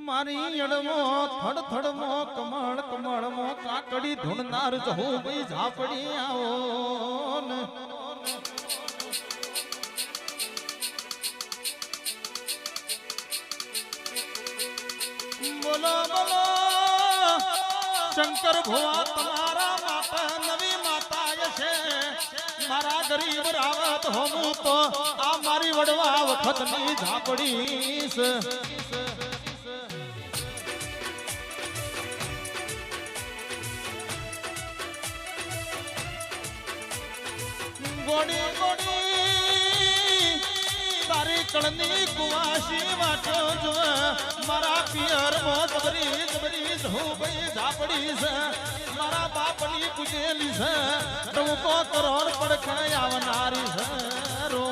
મારી અડમો થડ થડમો કમળ કમળમો કાકડી ધૂણનાર જહુ ભાઈ ઝાપડી આવો ને બોલો બોલો શંકર ભુવા તમારા માટે નવી માતા છે મારા ગરીબ રાવત હોમું તો આ મારી વડવા વખતની ઝાપડી છે ગોડી ગોડી તારી કળની કુવાસી વાટો જો મારા પિયર મો જબરી જબરી હું ભાઈ ઝાપડી છે મારા બાપની પૂજેલી છે ટૂંકો કરોડ પડખણ આવનારી છે રો